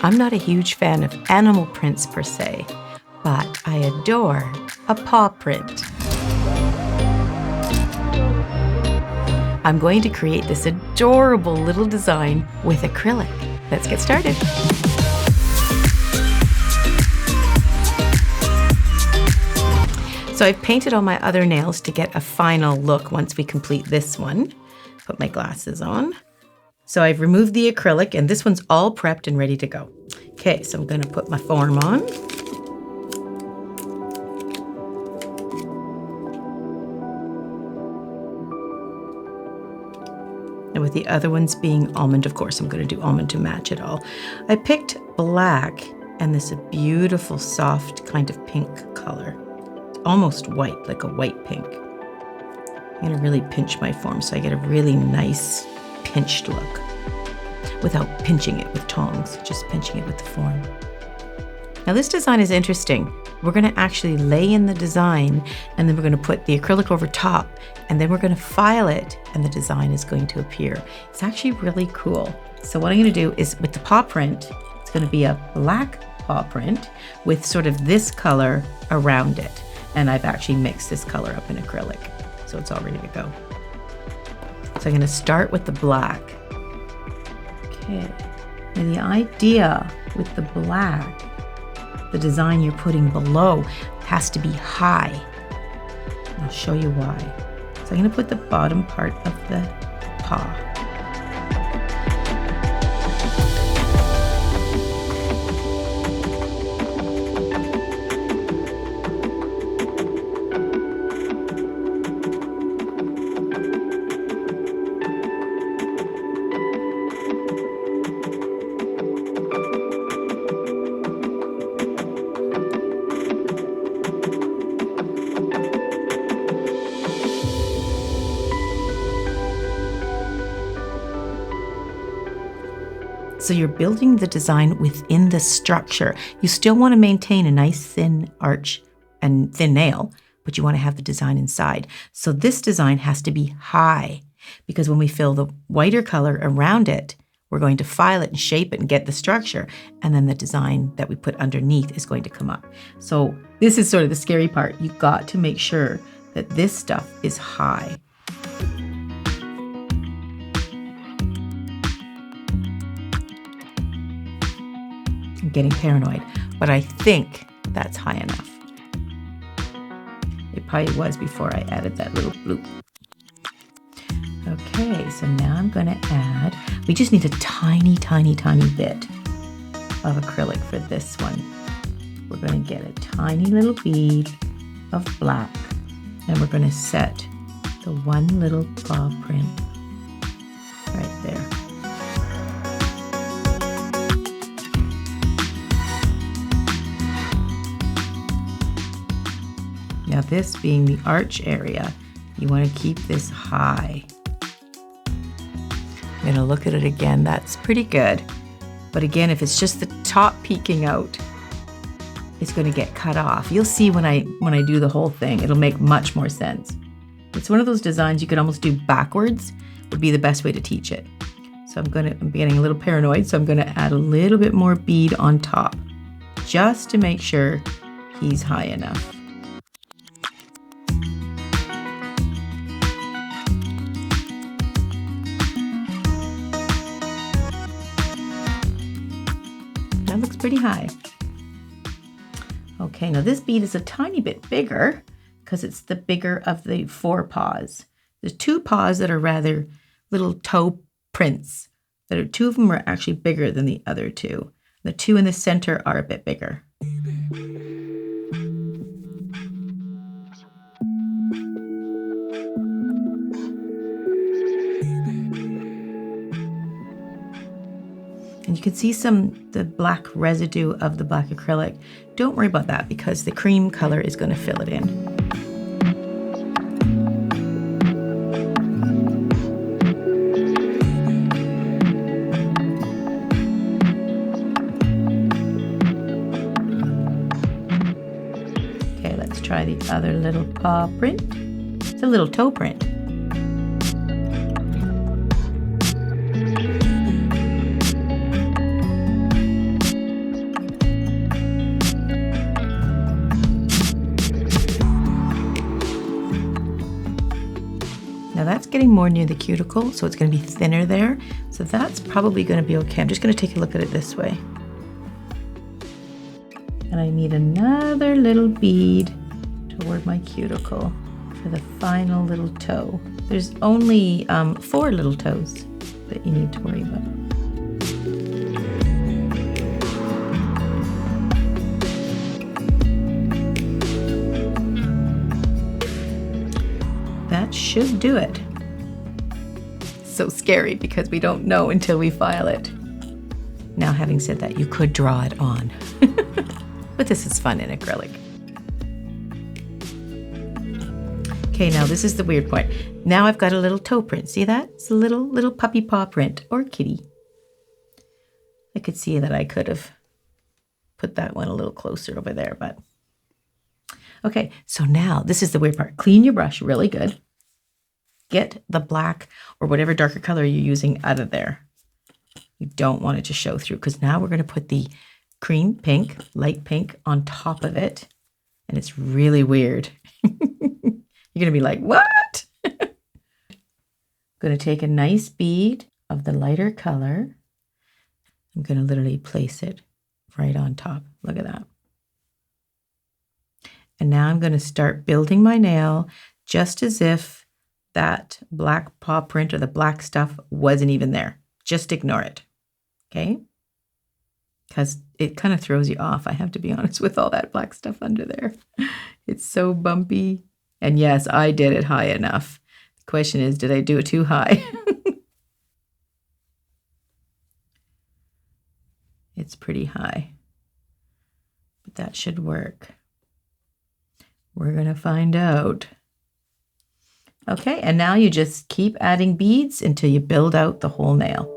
I'm not a huge fan of animal prints per se, but I adore a paw print. I'm going to create this adorable little design with acrylic. Let's get started. So I've painted all my other nails to get a final look once we complete this one. Put my glasses on. So I've removed the acrylic and this one's all prepped and ready to go. Okay, so I'm gonna put my form on. And with the other ones being almond, of course, I'm gonna do almond to match it all. I picked black and this beautiful, soft kind of pink color. It's almost white, like a white pink. I'm gonna really pinch my form so I get a really nice pinched look without pinching it with tongs, just pinching it with the form. Now this design is interesting. We're gonna actually lay in the design and then we're gonna put the acrylic over top and then we're gonna file it and the design is going to appear. It's actually really cool. So what I'm gonna do is with the paw print, it's gonna be a black paw print with sort of this color around it. And I've actually mixed this color up in acrylic. So it's all ready to go. So I'm gonna start with the black. Okay, and the idea with the black, the design you're putting below has to be high. And I'll show you why. So I'm gonna put the bottom part of the paw. So you're building the design within the structure. You still want to maintain a nice thin arch and thin nail, but you want to have the design inside. So this design has to be high because when we fill the whiter color around it, we're going to file it and shape it and get the structure. And then the design that we put underneath is going to come up. So this is sort of the scary part. You've got to make sure that this stuff is high. I'm getting paranoid, but I think that's high enough. It probably was before I added that little bloop. Okay, so now I'm gonna add, we just need a tiny, tiny, tiny bit of acrylic for this one. We're gonna get a tiny little bead of black and we're gonna set the one little paw print right there. Now this being the arch area, you want to keep this high. I'm going to look at it again. That's pretty good. But again, if it's just the top peeking out, it's going to get cut off. You'll see when I do the whole thing, it'll make much more sense. It's one of those designs you could almost do backwards, would be the best way to teach it. So I'm getting a little paranoid, so I'm going to add a little bit more bead on top, just to make sure he's high enough. That looks pretty high. Okay, now this bead is a tiny bit bigger because it's the bigger of the 4 paws. There's 2 paws that are rather little toe prints. 2 of them are actually bigger than the other 2. The 2 in the center are a bit bigger. And you can see the black residue of the black acrylic. Don't worry about that because the cream color is going to fill it in. Okay, let's try the other little paw print. It's a little toe print. that's getting more near the cuticle, so it's going to be thinner there. So that's probably going to be okay. I'm just going to take a look at it this way. And I need another little bead toward my cuticle for the final little toe. There's only 4 little toes that you need to worry about. That should do it. So scary because we don't know until we file it. Now, having said that, you could draw it on. But this is fun in acrylic. Okay, now this is the weird part. Now I've got a little toe print. See that? It's a little puppy paw print, or kitty. I could see that I could have put that one a little closer over there, but okay, so now this is the weird part. Clean your brush really good. Get the black or whatever darker color you're using out of there. You don't want it to show through, because now we're going to put the cream pink, light pink on top of it. And it's really weird. You're going to be like, what? I'm going to take a nice bead of the lighter color. I'm going to literally place it right on top. Look at that. And now I'm going to start building my nail just as if that black paw print or the black stuff wasn't even there. Just ignore it. Okay? Because it kind of throws you off, I have to be honest, with all that black stuff under there. It's so bumpy. And yes, I did it high enough. The question is, did I do it too high? It's pretty high. But that should work. We're going to find out. Okay, and now you just keep adding beads until you build out the whole nail.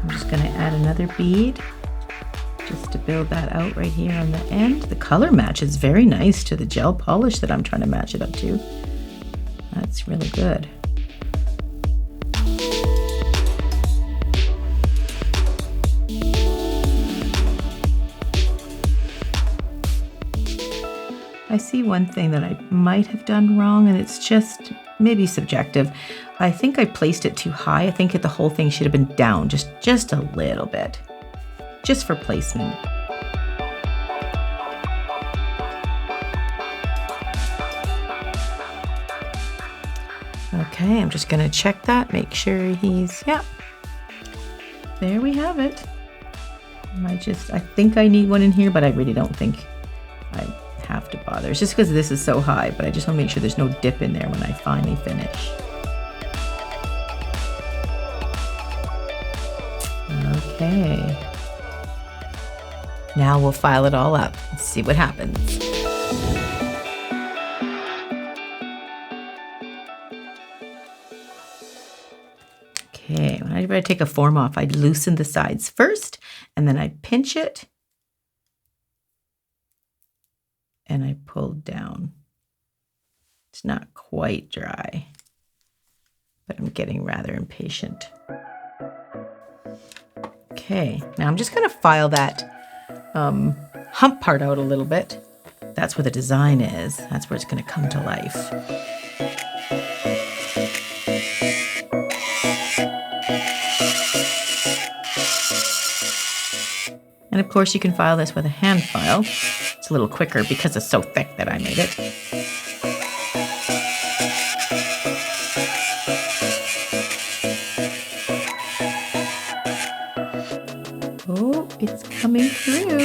I'm just going to add another bead just to build that out right here on the end. The color match is very nice to the gel polish that I'm trying to match it up to. That's really good. I see one thing that I might have done wrong, and it's just maybe subjective. I think I placed it too high. I think the whole thing should have been down just a little bit. Just for placement. Okay, I'm just going to check that, make sure he's, yeah. There we have it. I think I need one in here, but I really don't think I have to bother. It's just because this is so high, but I just want to make sure there's no dip in there when I finally finish. Okay. Now we'll file it all up and see what happens. Okay, whenever I take a form off, I loosen the sides first, and then I pinch it, and I pull down. It's not quite dry, but I'm getting rather impatient. Okay, now I'm just going to file that hump part out a little bit. That's where the design is. That's where it's going to come to life. And of course you can file this with a hand file. It's a little quicker because it's so thick that I made it. Oh, it's coming through.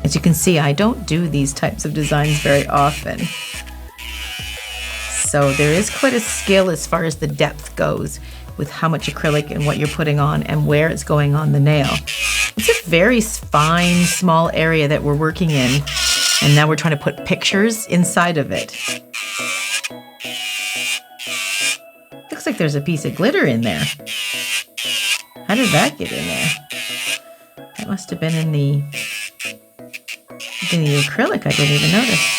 As you can see, I don't do these types of designs very often. So there is quite a skill as far as the depth goes with how much acrylic and what you're putting on and where it's going on the nail. It's a very fine, small area that we're working in, and now we're trying to put pictures inside of it. there's a piece of glitter in there. How did that get in there? That must have been in the acrylic. I didn't even notice.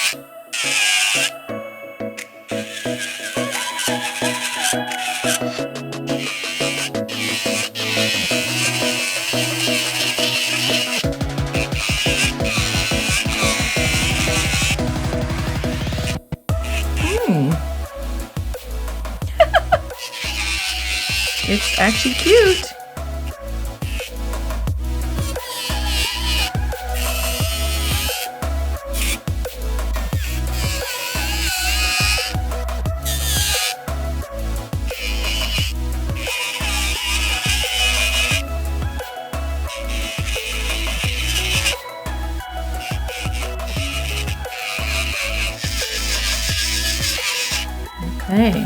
It's actually cute. Okay.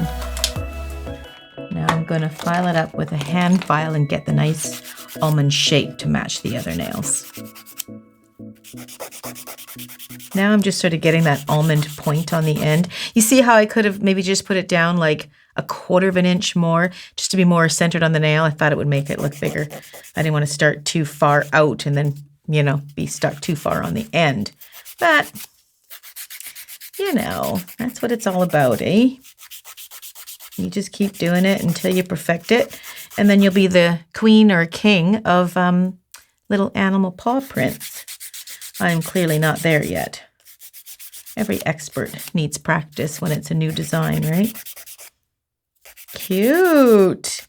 Now I'm going to file it up with a hand file and get the nice almond shape to match the other nails. Now I'm just sort of getting that almond point on the end. You see how I could have maybe just put it down like a 1/4 of an inch more, just to be more centered on the nail. I thought it would make it look bigger. I didn't want to start too far out and then, you know, be stuck too far on the end. But, you know, that's what it's all about, eh? You just keep doing it until you perfect it, and then you'll be the queen or king of little animal paw prints. I'm clearly not there yet. Every expert needs practice when it's a new design, right? Cute.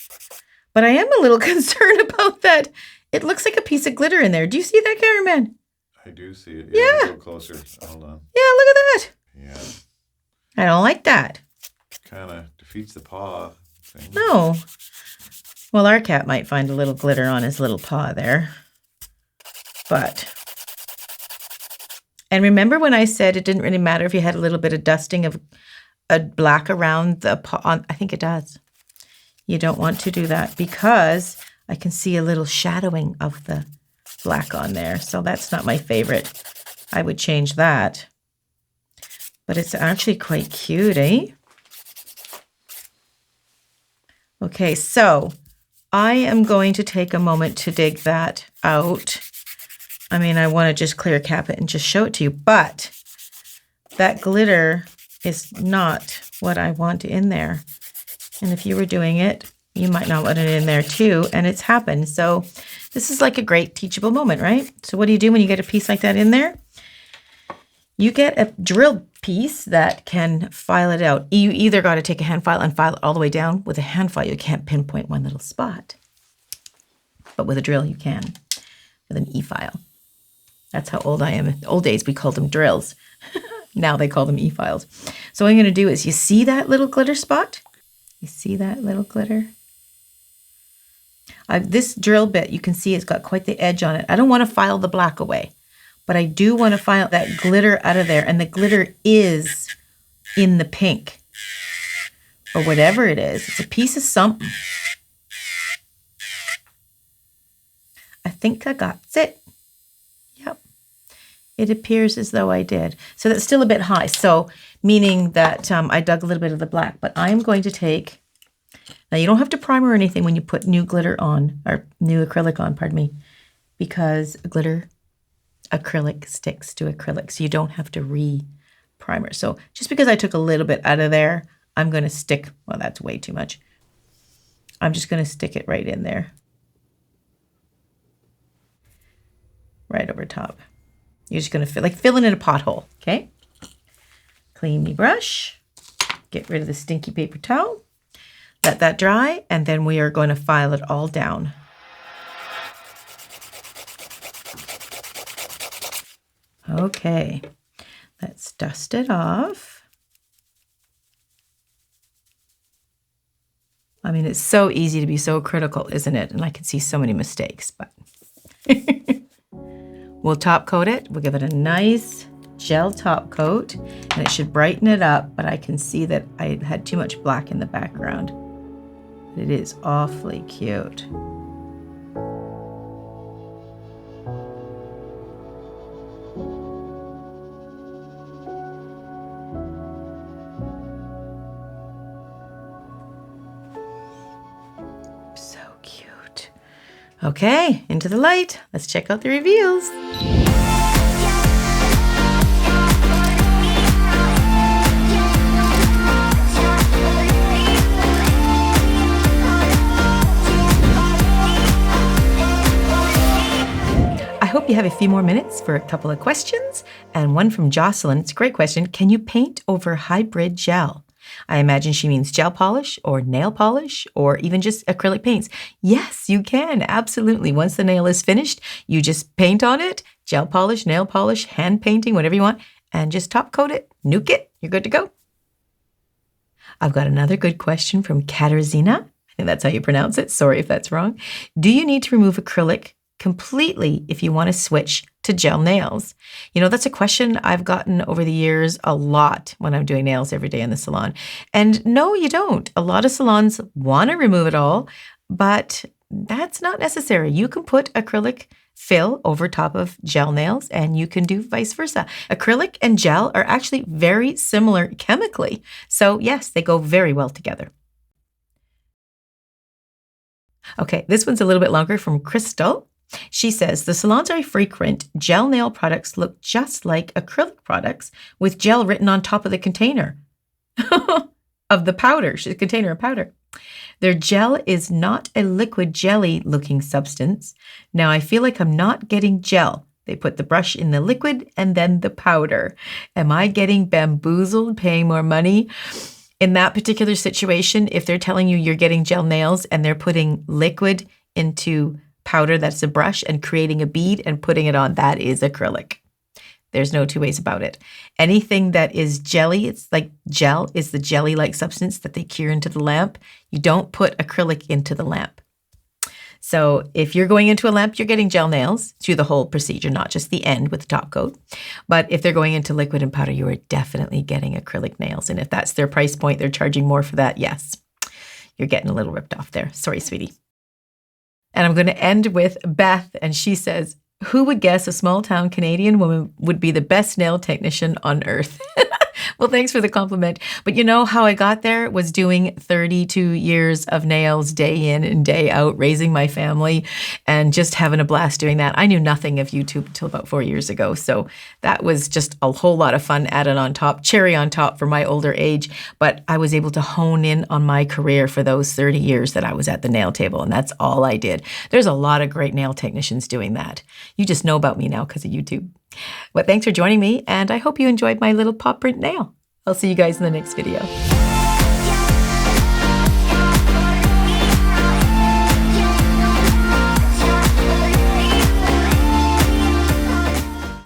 But I am a little concerned about that. It looks like a piece of glitter in there. Do you see that, cameraman? I do see it. Yeah. Go closer. Hold on. Yeah, look at that. Yeah. I don't like that. Kind of defeats the paw thing. No. Well, our cat might find a little glitter on his little paw there. But, and remember when I said it didn't really matter if you had a little bit of dusting of a black around the paw? I think it does. You don't want to do that because I can see a little shadowing of the black on there. So that's not my favorite. I would change that. But it's actually quite cute, eh? Okay, so I am going to take a moment to dig that out. I mean, I want to just clear cap it and just show it to you, but that glitter is not what I want in there. And if you were doing it, you might not want it in there too, and it's happened. So this is like a great teachable moment, right? So what do you do when you get a piece like that in there? You get a drill piece that can file it out. You either got to take a hand file and file it all the way down. With a hand file, you can't pinpoint one little spot. But with a drill, you can. With an E-file. That's how old I am. In the old days, we called them drills. Now they call them E-files. So what I'm going to do is, you see that little glitter spot? You see that little glitter? This drill bit, you can see it's got quite the edge on it. I don't want to file the black away. But I do want to file that glitter out of there. And the glitter is in the pink. Or whatever it is. It's a piece of something. I think I got it. Yep. It appears as though I did. So that's still a bit high. So meaning that I dug a little bit of the black. But I'm going to take... Now you don't have to primer or anything when you put new glitter on. Or new acrylic on, pardon me. Because acrylic sticks to acrylic, so you don't have to re-primer. So just because I took a little bit out of there, I'm going to stick, well, that's way too much. I'm just going to stick it right in there. Right over top. You're just going to fill it in a pothole, okay? Clean me brush. Get rid of the stinky paper towel. Let that dry, and then we are going to file it all down. Okay, let's dust it off. I mean, it's so easy to be so critical, isn't it? And I can see so many mistakes, but we'll top coat it. We'll give it a nice gel top coat, and it should brighten it up, but I can see that I had too much black in the background. It is awfully cute. Okay, into the light. Let's check out the reveals. I hope you have a few more minutes for a couple of questions, and one from Jocelyn. It's a great question. Can you paint over hybrid gel? I imagine she means gel polish or nail polish or even just acrylic paints. Yes, you can. Absolutely. Once the nail is finished, you just paint on it, gel polish, nail polish, hand painting, whatever you want, and just top coat it, nuke it. You're good to go. I've got another good question from Katarzyna. I think that's how you pronounce it. Sorry if that's wrong. Do you need to remove acrylic completely if you want to switch to gel nails? You know, that's a question I've gotten over the years a lot when I'm doing nails every day in the salon. And no, you don't. A lot of salons want to remove it all, but that's not necessary. You can put acrylic fill over top of gel nails, and you can do vice versa. Acrylic and gel are actually very similar chemically. So yes, they go very well together. Okay, this one's a little bit longer from Crystal. She says, the salons I frequent, gel nail products look just like acrylic products with gel written on top of the container of the powder, the container of powder. Their gel is not a liquid jelly looking substance. Now I feel like I'm not getting gel. They put the brush in the liquid and then the powder. Am I getting bamboozled, paying more money? In that particular situation, if they're telling you you're getting gel nails and they're putting liquid into powder that's a brush and creating a bead and putting it on, that is acrylic. There's no two ways about it. Anything that is jelly, it's like gel, is the jelly-like substance that they cure into the lamp. You don't put acrylic into the lamp. So if you're going into a lamp, you're getting gel nails through the whole procedure, not just the end with the top coat. But if they're going into liquid and powder, you are definitely getting acrylic nails. And if that's their price point, they're charging more for that, yes. You're getting a little ripped off there. Sorry, sweetie. And I'm going to end with Beth, and she says, who would guess a small-town Canadian woman would be the best nail technician on earth? Well, thanks for the compliment. But you know how I got there was doing 32 years of nails day in and day out, raising my family and just having a blast doing that. I knew nothing of YouTube until about 4 years ago. So that was just a whole lot of fun added on top, cherry on top for my older age. But I was able to hone in on my career for those 30 years that I was at the nail table. And that's all I did. There's a lot of great nail technicians doing that. You just know about me now because of YouTube. But thanks for joining me, and I hope you enjoyed my little paw print nail. I'll see you guys in the next video.